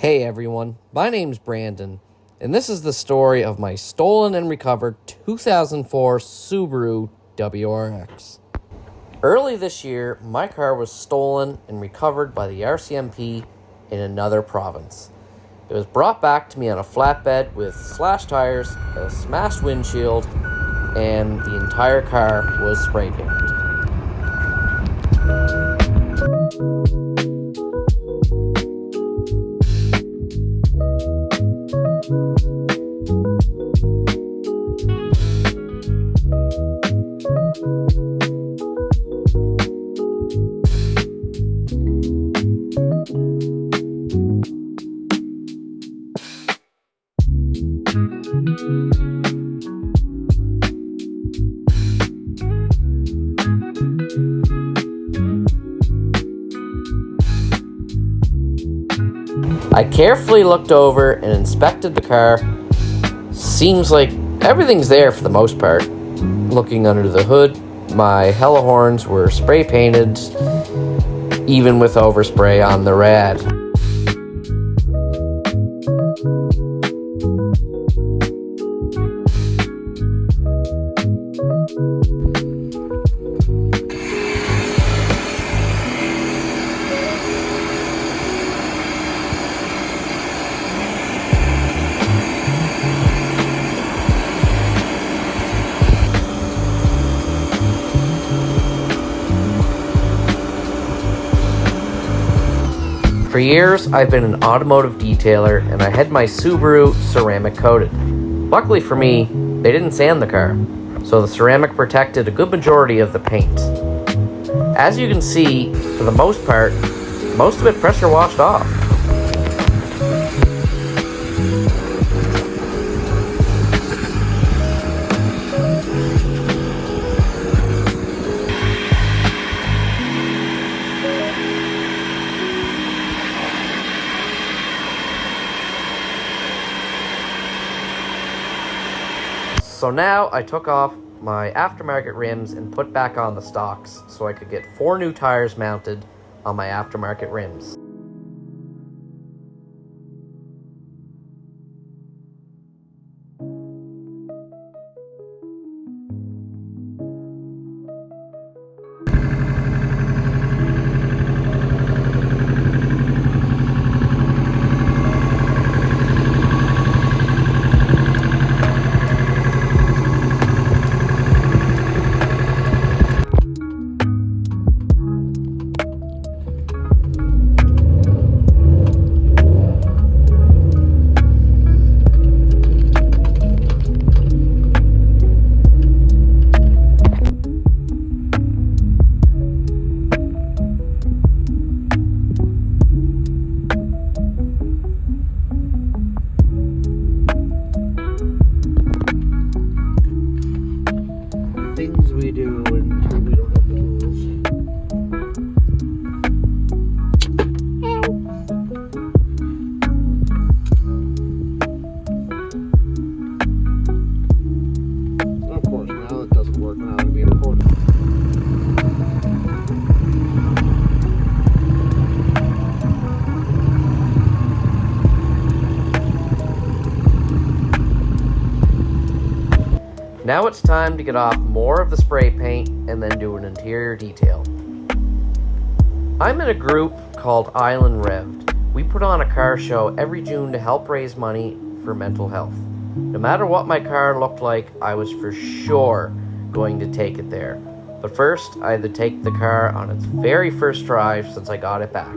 Hey everyone, my name's Brandon, and this is the story of my stolen and recovered 2004 Subaru WRX. Early this year, my car was stolen and recovered by the RCMP in another province. It was brought back to me on a flatbed with slashed tires, a smashed windshield, and the entire car was spray painted. I carefully looked over and inspected the car. Seems like everything's there for the most part. Looking under the hood, my hella horns were spray painted, even with overspray on the rad. For years, I've been an automotive detailer, and I had my Subaru ceramic coated. Luckily for me, they didn't sand the car, so the ceramic protected a good majority of the paint. As you can see, for the most part, most of it pressure washed off. So now I took off my aftermarket rims and put back on the stocks so I could get 4 new tires mounted on my aftermarket rims. Things we do when we don't have the tools. Of course, now it doesn't work now to be recorded. Now it's time to get off more of the spray paint and then do an interior detail. I'm in a group called Island Revved. We put on a car show every June to help raise money for mental health. No matter what my car looked like, I was for sure going to take it there. But first, I had to take the car on its very first drive since I got it back.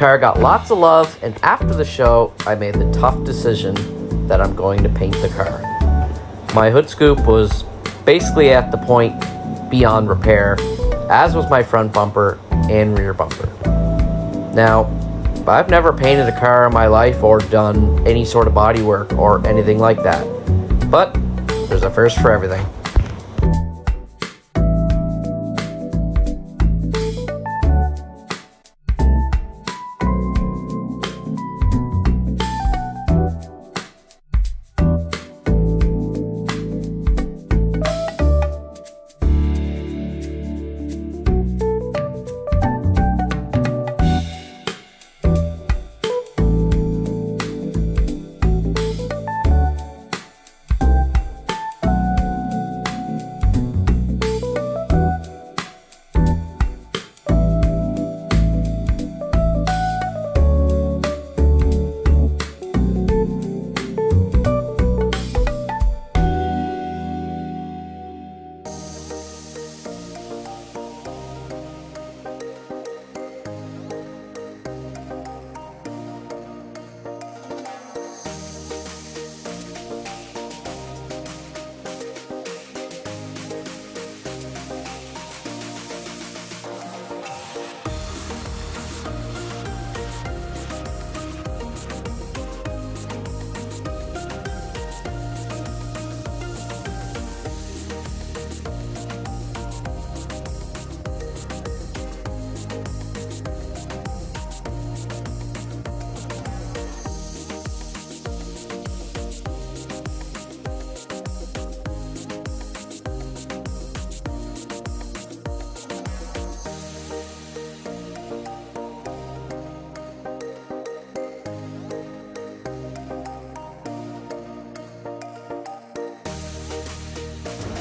car got lots of love, and after the show, I made the tough decision that I'm going to paint the car. My hood scoop was basically at the point beyond repair, as was my front bumper and rear bumper. Now, I've never painted a car in my life or done any sort of body work or anything like that, but there's a first for everything.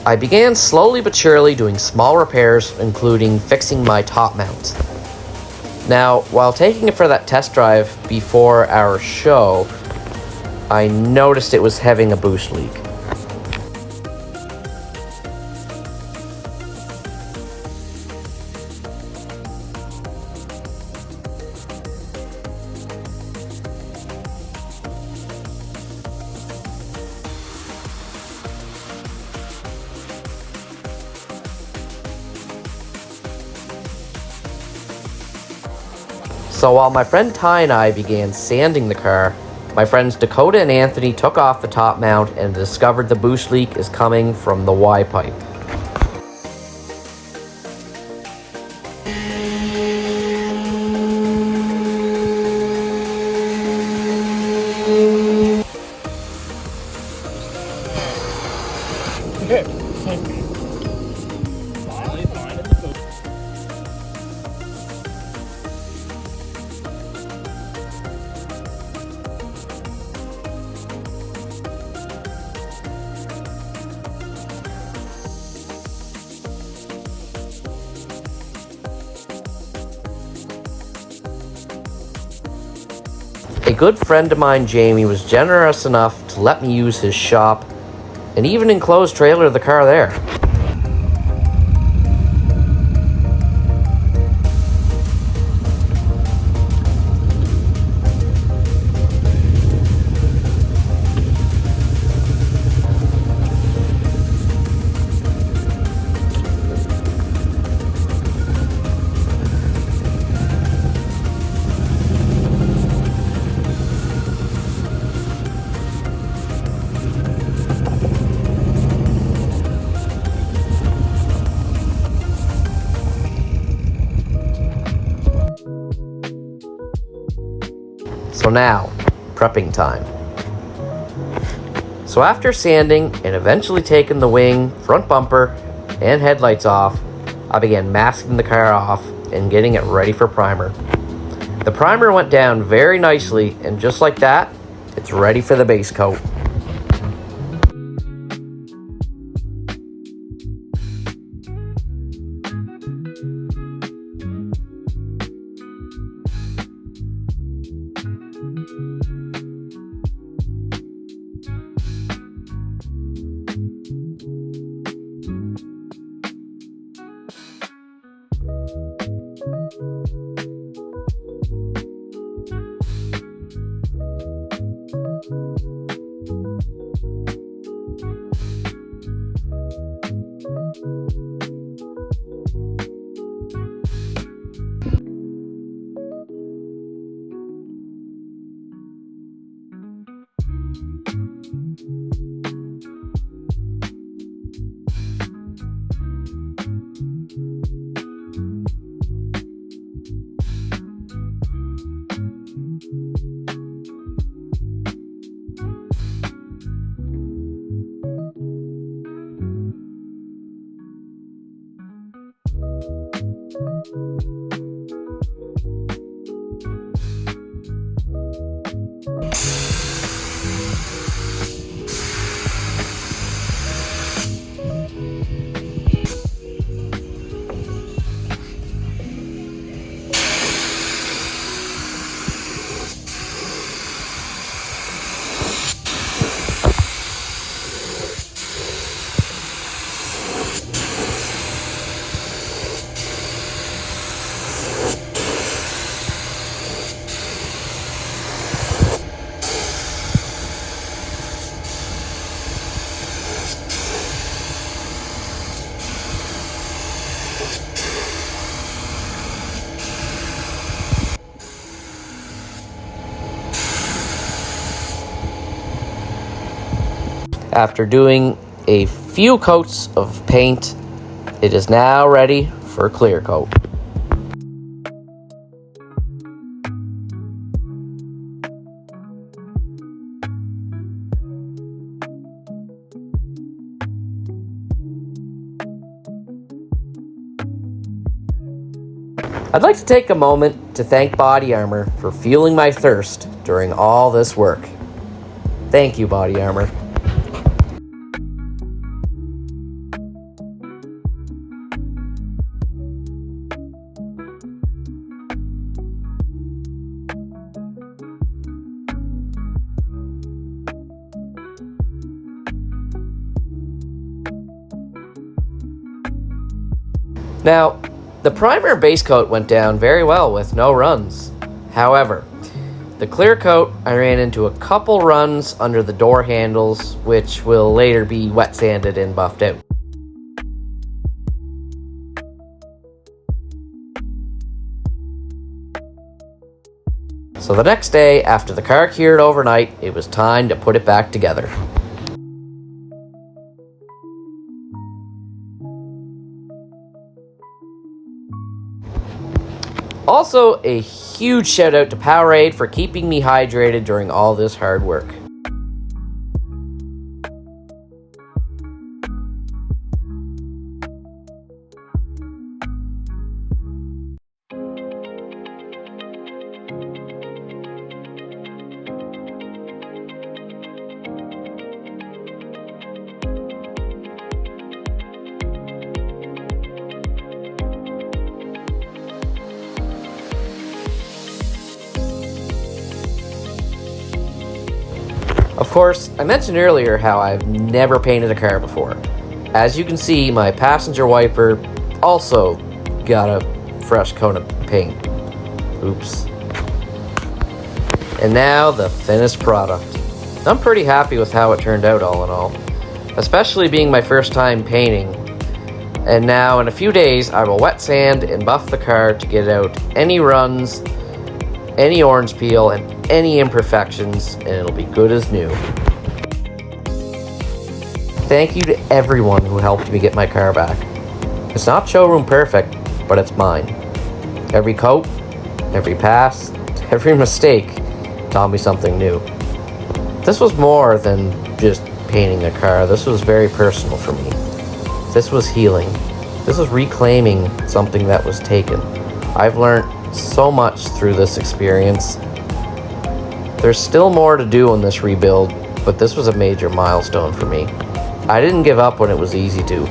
I began slowly but surely doing small repairs, including fixing my top mount. Now, while taking it for that test drive before our show, I noticed it was having a boost leak. So while my friend Ty and I began sanding the car, my friends Dakota and Anthony took off the top mount and discovered the boost leak is coming from the Y pipe. A good friend of mine, Jamie, was generous enough to let me use his shop and even enclosed trailer of the car there. So now, prepping time. So after sanding and eventually taking the wing, front bumper, and headlights off, I began masking the car off and getting it ready for primer. The primer went down very nicely, and just like that, it's ready for the base coat. After doing a few coats of paint, it is now ready for clear coat. I'd like to take a moment to thank Body Armor for fueling my thirst during all this work. Thank you, Body Armor. Now, the primer base coat went down very well with no runs. However, the clear coat, I ran into a couple runs under the door handles, which will later be wet sanded and buffed out. So the next day, after the car cured overnight, it was time to put it back together. Also, a huge shout out to Powerade for keeping me hydrated during all this hard work. Of course, I mentioned earlier how I've never painted a car before. As you can see, my passenger wiper also got a fresh coat of paint. Oops. And now the finished product. I'm pretty happy with how it turned out all in all, especially being my first time painting. And now in a few days I will wet sand and buff the car to get out any runs, any orange peel, and any imperfections, and it'll be good as new. Thank you to everyone who helped me get my car back. It's not showroom perfect, but it's mine. Every coat, every pass, every mistake taught me something new. This was more than just painting a car. This was very personal for me. This was healing. This was reclaiming something that was taken. I've learned so much through this experience. There's still more to do in this rebuild, but this was a major milestone for me. I didn't give up when it was easy to.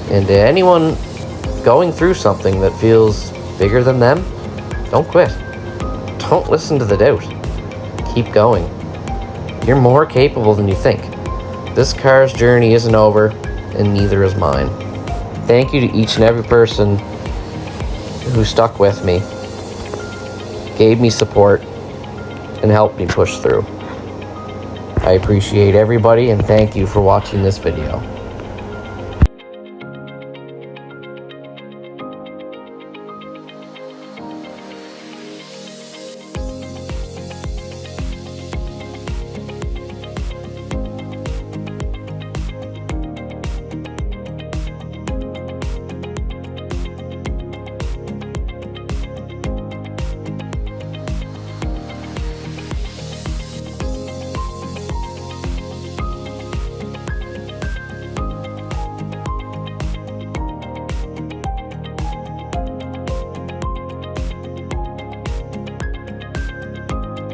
And to anyone going through something that feels bigger than them, don't quit. Don't listen to the doubt. Keep going. You're more capable than you think. This car's journey isn't over, and neither is mine. Thank you to each and every person who stuck with me, gave me support, and helped me push through. I appreciate everybody and thank you for watching this video.